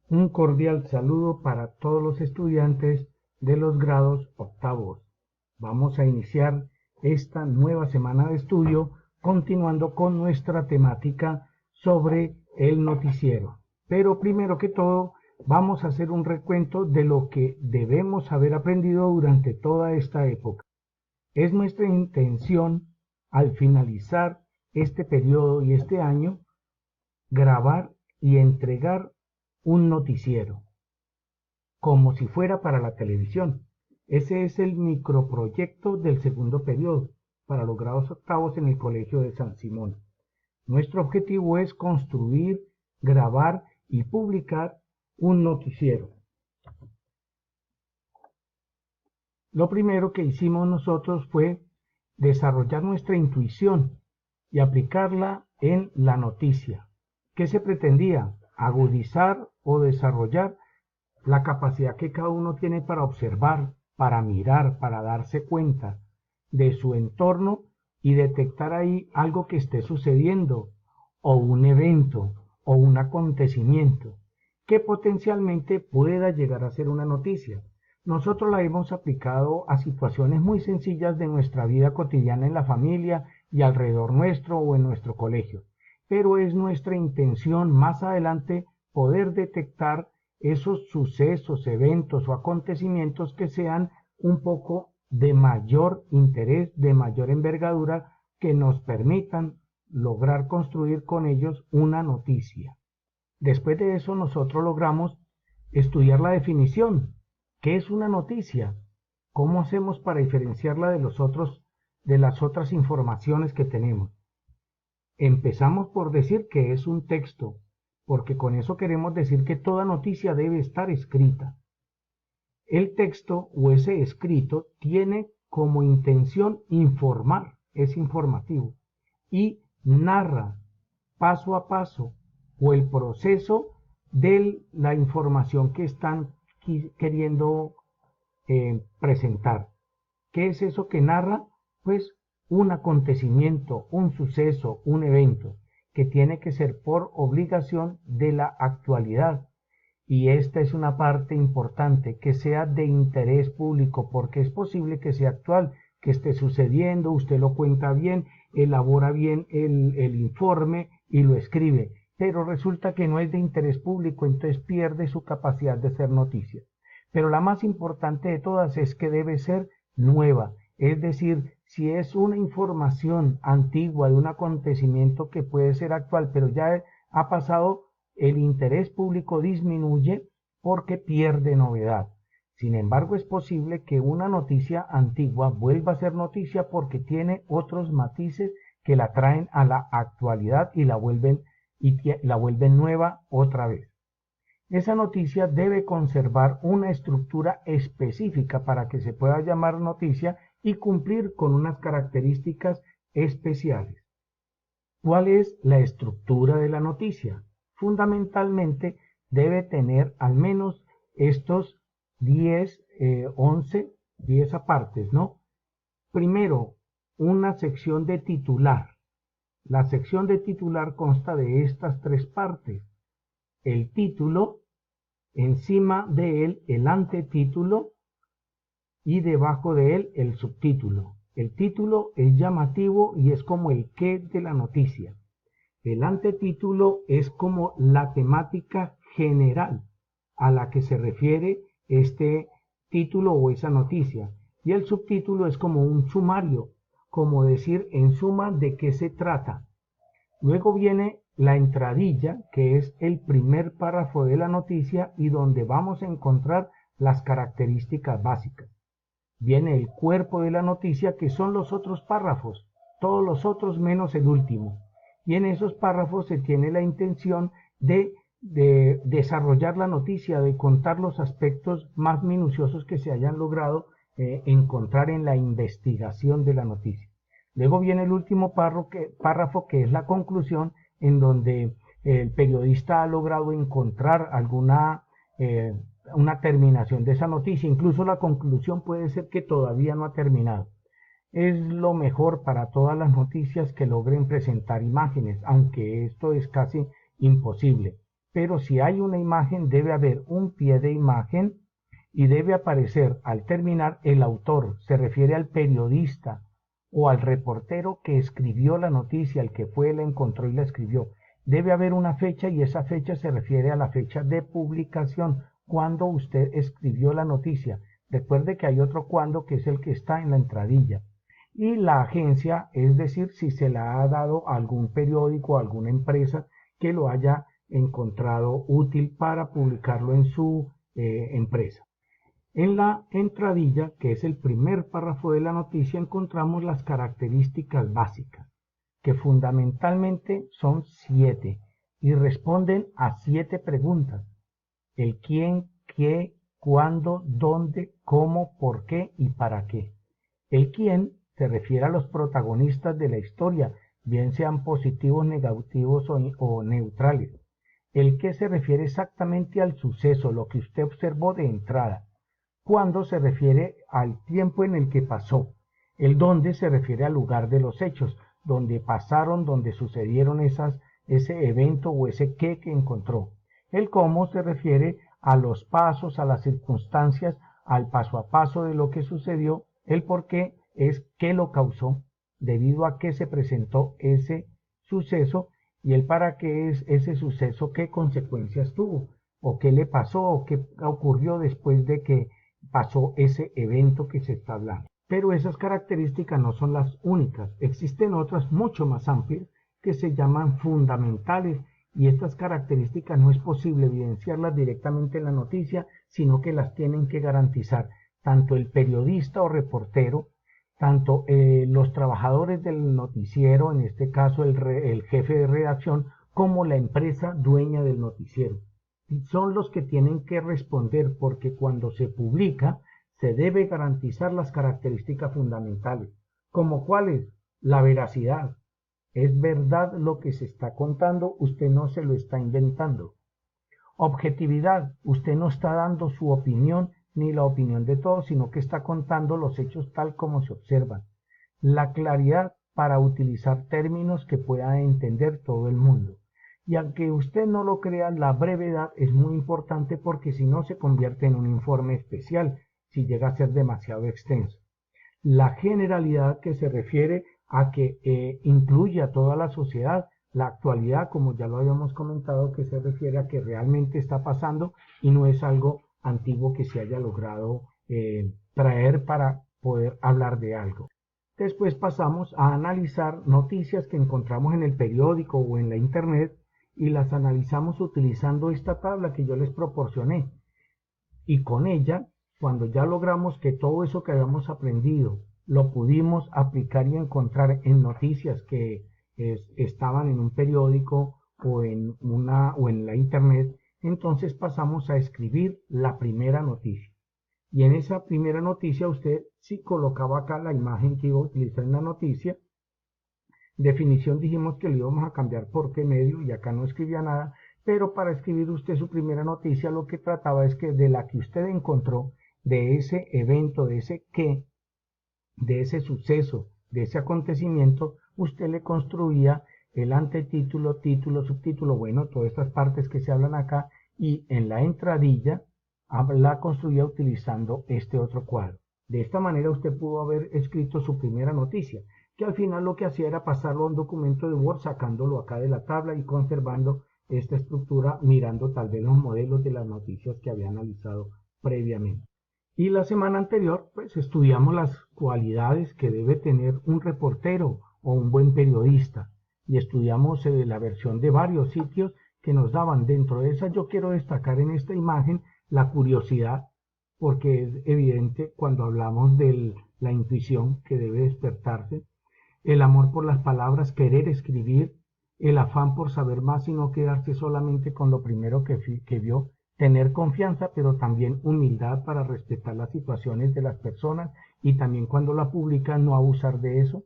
Un cordial saludo para todos los estudiantes de los grados octavos. Vamos a iniciar esta nueva semana de estudio continuando con nuestra temática sobre el noticiero. Pero primero que todo, vamos a hacer un recuento de lo que debemos haber aprendido durante toda esta época. Es nuestra intención, al finalizar este periodo y este año, grabar y entregar un noticiero, como si fuera para la televisión. Ese es el microproyecto del segundo periodo para los grados octavos en el Colegio de San Simón. Nuestro objetivo es construir, grabar y publicar un noticiero. Lo primero que hicimos nosotros fue desarrollar nuestra intuición y aplicarla en la noticia. ¿Qué se pretendía? Agudizar o desarrollar la capacidad que cada uno tiene para observar, para mirar, para darse cuenta de su entorno y detectar ahí algo que esté sucediendo, o un evento, o un acontecimiento, que potencialmente pueda llegar a ser una noticia. Nosotros la hemos aplicado a situaciones muy sencillas de nuestra vida cotidiana en la familia y alrededor nuestro o en nuestro colegio, pero es nuestra intención más adelante poder detectar esos sucesos, eventos o acontecimientos que sean un poco de mayor interés, de mayor envergadura, que nos permitan lograr construir con ellos una noticia. Después de eso nosotros logramos estudiar la definición. ¿Qué es una noticia? ¿Cómo hacemos para diferenciarla de las otras informaciones que tenemos? Empezamos por decir que es un texto, porque con eso queremos decir que toda noticia debe estar escrita. El texto o ese escrito tiene como intención informar, es informativo, y narra paso a paso o el proceso de la información que están queriendo presentar. ¿Qué es eso que narra? Pues un acontecimiento, un suceso, un evento que tiene que ser por obligación de la actualidad. Y esta es una parte importante, que sea de interés público, porque es posible que sea actual, que esté sucediendo, usted lo cuenta bien, elabora bien el informe y lo escribe, pero resulta que no es de interés público, entonces pierde su capacidad de ser noticia. Pero la más importante de todas es que debe ser nueva, es decir, si es una información antigua de un acontecimiento que puede ser actual, pero ya ha pasado, el interés público disminuye porque pierde novedad. Sin embargo, es posible que una noticia antigua vuelva a ser noticia porque tiene otros matices que la traen a la actualidad y la vuelven nueva otra vez. Esa noticia debe conservar una estructura específica para que se pueda llamar noticia y cumplir con unas características especiales. ¿Cuál es la estructura de la noticia? Fundamentalmente debe tener al menos estos 10, 11, 10 apartes, ¿no? Primero, una sección de titular. La sección de titular consta de estas tres partes. El título, encima de él el antetítulo y debajo de él el subtítulo. El título es llamativo y es como el qué de la noticia. El antetítulo es como la temática general a la que se refiere este título o esa noticia. Y el subtítulo es como un sumario, como decir en suma de qué se trata. Luego viene la entradilla, que es el primer párrafo de la noticia y donde vamos a encontrar las características básicas. Viene el cuerpo de la noticia, que son los otros párrafos, todos los otros menos el último. Y en esos párrafos se tiene la intención de desarrollar la noticia, de contar los aspectos más minuciosos que se hayan logrado encontrar en la investigación de la noticia. Luego viene el último párrafo, que es la conclusión, en donde el periodista ha logrado encontrar una terminación de esa noticia. Incluso la conclusión puede ser que todavía no ha terminado. Es lo mejor para todas las noticias que logren presentar imágenes, aunque esto es casi imposible. pero si hay una imagen debe haber un pie de imagen y debe aparecer al terminar el autor, se refiere al periodista o al reportero que escribió la noticia, el que fue, la encontró y la escribió. Debe haber una fecha y esa fecha se refiere a la fecha de publicación, cuando usted escribió la noticia. Recuerde que hay otro cuando que es el que está en la entradilla. Y la agencia, es decir, si se la ha dado a algún periódico o alguna empresa que lo haya encontrado útil para publicarlo en su empresa. En la entradilla, que es el primer párrafo de la noticia, encontramos las características básicas, que fundamentalmente son 7 y responden a 7 preguntas: el quién, qué, cuándo, dónde, cómo, por qué y para qué. El quién se refiere a los protagonistas de la historia, bien sean positivos, negativos o neutrales. El qué se refiere exactamente al suceso, lo que usted observó de entrada. Cuándo se refiere al tiempo en el que pasó. El dónde se refiere al lugar de los hechos, donde pasaron, donde sucedieron ese evento o ese qué que encontró. El cómo se refiere a los pasos, a las circunstancias, al paso a paso de lo que sucedió. El por qué es qué lo causó, debido a qué se presentó ese suceso, y el para qué es ese suceso, qué consecuencias tuvo, o qué le pasó, o qué ocurrió después de que pasó ese evento que se está hablando. Pero esas características no son las únicas. Existen otras mucho más amplias que se llaman fundamentales, y estas características no es posible evidenciarlas directamente en la noticia, sino que las tienen que garantizar tanto el periodista o reportero, tanto los trabajadores del noticiero, en este caso el jefe de redacción, como la empresa dueña del noticiero. Son los que tienen que responder, porque cuando se publica se debe garantizar las características fundamentales, como cuáles: la veracidad. Es verdad lo que se está contando, usted no se lo está inventando. Objetividad, usted no está dando su opinión ni la opinión de todos, sino que está contando los hechos tal como se observan. La claridad, para utilizar términos que pueda entender todo el mundo. Y aunque usted no lo crea, la brevedad es muy importante, porque si no se convierte en un informe especial si llega a ser demasiado extenso. La generalidad, que se refiere a que incluye a toda la sociedad. La actualidad, como ya lo habíamos comentado, que se refiere a que realmente está pasando y no es algo antiguo que se haya logrado traer para poder hablar de algo. Después pasamos a analizar noticias que encontramos en el periódico o en la internet, y las analizamos utilizando esta tabla que yo les proporcioné. Y con ella, cuando ya logramos que todo eso que habíamos aprendido lo pudimos aplicar y encontrar en noticias que estaban en un periódico o en la internet, entonces pasamos a escribir la primera noticia. Y en esa primera noticia usted sí colocaba acá la imagen que iba a utilizar en la noticia. Definición dijimos que lo íbamos a cambiar por qué medio, y acá no escribía nada, pero para escribir usted su primera noticia lo que trataba es que de la que usted encontró, de ese evento, de ese qué, de ese suceso, de ese acontecimiento, usted le construía el antetítulo, título, subtítulo, bueno, todas estas partes que se hablan acá, y en la entradilla la construía utilizando este otro cuadro. De esta manera usted pudo haber escrito su primera noticia, que al final lo que hacía era pasarlo a un documento de Word, sacándolo acá de la tabla y conservando esta estructura, mirando tal vez los modelos de las noticias que había analizado previamente. Y la semana anterior, pues estudiamos las cualidades que debe tener un reportero o un buen periodista, y estudiamos la versión de varios sitios que nos daban. Dentro de esa yo quiero destacar en esta imagen la curiosidad, porque es evidente cuando hablamos de la intuición que debe despertarse, el amor por las palabras, querer escribir, el afán por saber más y no quedarse solamente con lo primero que vio, tener confianza, pero también humildad para respetar las situaciones de las personas, y también cuando la publican no abusar de eso.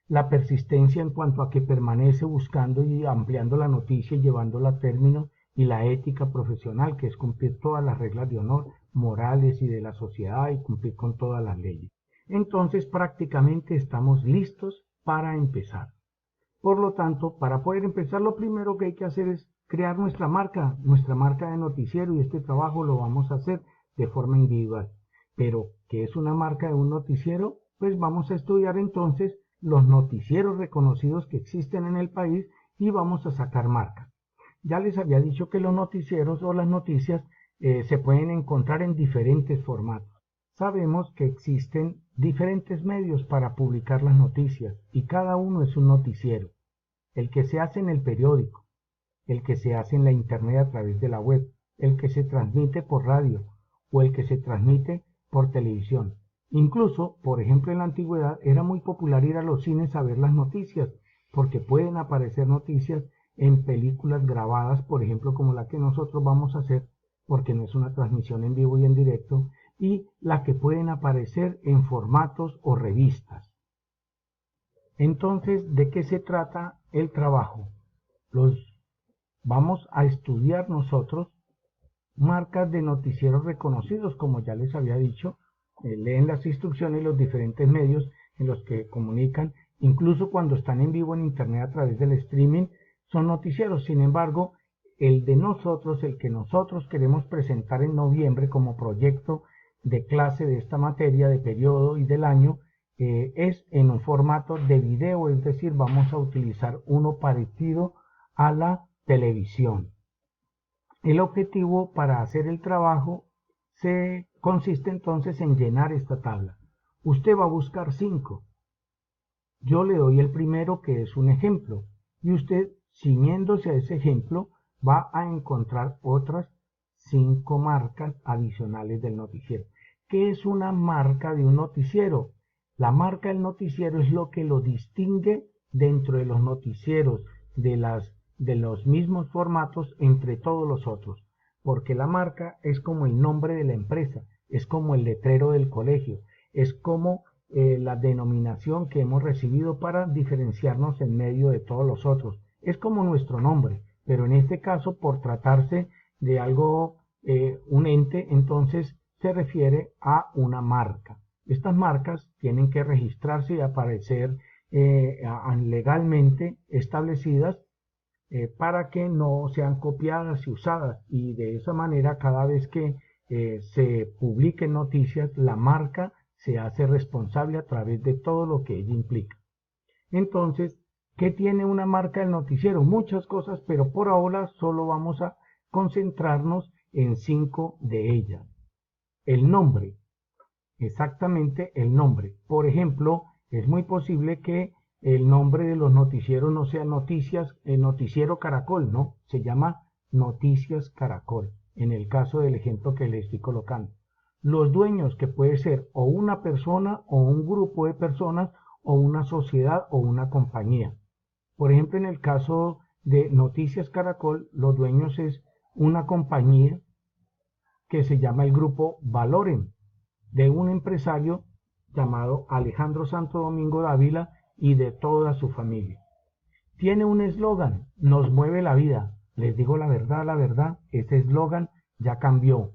La persistencia en cuanto a que permanece buscando y ampliando la noticia y llevándola a término, y la ética profesional, que es cumplir todas las reglas de honor, morales y de la sociedad, y cumplir con todas las leyes. Entonces prácticamente estamos listos para empezar. Por lo tanto, para poder empezar, lo primero que hay que hacer es crear nuestra marca de noticiero, y este trabajo lo vamos a hacer de forma individual. Pero, ¿qué es una marca de un noticiero? Pues vamos a estudiar entonces los noticieros reconocidos que existen en el país y vamos a sacar marcas. Ya les había dicho que los noticieros o las noticias se pueden encontrar en diferentes formatos. Sabemos que existen diferentes medios para publicar las noticias y cada uno es un noticiero. El que se hace en el periódico, el que se hace en la internet a través de la web, el que se transmite por radio o el que se transmite por televisión. Incluso, por ejemplo, en la antigüedad era muy popular ir a los cines a ver las noticias, porque pueden aparecer noticias en películas grabadas, por ejemplo, como la que nosotros vamos a hacer, porque no es una transmisión en vivo y en directo, y la que pueden aparecer en formatos o revistas. Entonces, ¿de qué se trata el trabajo? Vamos a estudiar nosotros marcas de noticieros reconocidos, como ya les había dicho. Leen las instrucciones, los diferentes medios en los que comunican, incluso cuando están en vivo en internet a través del streaming, son noticieros. Sin embargo, el de nosotros, el que nosotros queremos presentar en noviembre como proyecto de clase de esta materia, de periodo y del año, es en un formato de video, es decir, vamos a utilizar uno parecido a la televisión. El objetivo para hacer el trabajo consiste entonces en llenar esta tabla. Usted va a buscar 5. Yo le doy el primero, que es un ejemplo, y usted, ciñéndose a ese ejemplo, va a encontrar otras 5 marcas adicionales del noticiero. ¿Qué es una marca de un noticiero? La marca del noticiero es lo que lo distingue dentro de los noticieros de los mismos formatos entre todos los otros, porque la marca es como el nombre de la empresa, es como el letrero del colegio, es como la denominación que hemos recibido para diferenciarnos en medio de todos los otros, es como nuestro nombre, pero en este caso, por tratarse de algo, un ente, entonces se refiere a una marca. Estas marcas tienen que registrarse y aparecer legalmente establecidas para que no sean copiadas y usadas, y de esa manera cada vez que se publiquen noticias, la marca se hace responsable a través de todo lo que ella implica. Entonces, ¿qué tiene una marca del noticiero? Muchas cosas, pero por ahora solo vamos a concentrarnos en 5 de ellas. El nombre, exactamente el nombre. Por ejemplo, es muy posible que el nombre de los noticieros no sea Noticiero Caracol, no, se llama Noticias Caracol, en el caso del ejemplo que le estoy colocando. Los dueños, que puede ser o una persona o un grupo de personas o una sociedad o una compañía. Por ejemplo, en el caso de Noticias Caracol, los dueños es una compañía que se llama el grupo Valoren, de un empresario llamado Alejandro Santo Domingo Dávila y de toda su familia. Tiene un eslogan: nos mueve la vida. Les digo la verdad, ese eslogan ya cambió.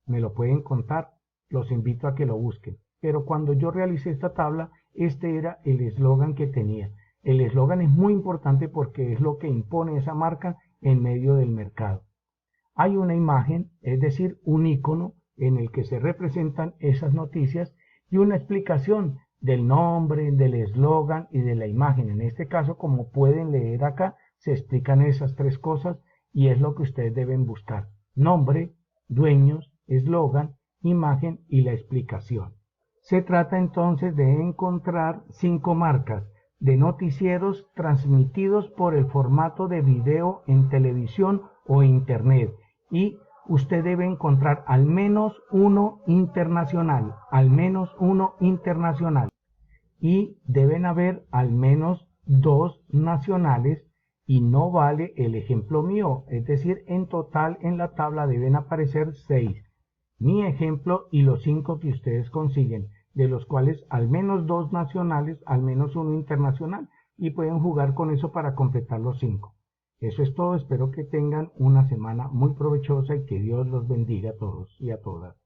Me lo pueden contar, los invito a que lo busquen. Pero cuando yo realicé esta tabla, este era el eslogan que tenía. El eslogan es muy importante porque es lo que impone esa marca en medio del mercado. Hay una imagen, es decir, un icono en el que se representan esas noticias y una explicación del nombre, del eslogan y de la imagen. En este caso, como pueden leer acá, se explican esas 3 cosas y es lo que ustedes deben buscar: nombre, dueños, eslogan, imagen y la explicación. Se trata entonces de encontrar 5 marcas de noticieros transmitidos por el formato de video en televisión o internet, y usted debe encontrar al menos uno internacional, y deben haber al menos 2 nacionales, y no vale el ejemplo mío, es decir, en total en la tabla deben aparecer 6. Mi ejemplo y los 5 que ustedes consiguen, de los cuales al menos 2 nacionales, al menos 1 internacional, y pueden jugar con eso para completar los 5. Eso es todo, espero que tengan una semana muy provechosa y que Dios los bendiga a todos y a todas.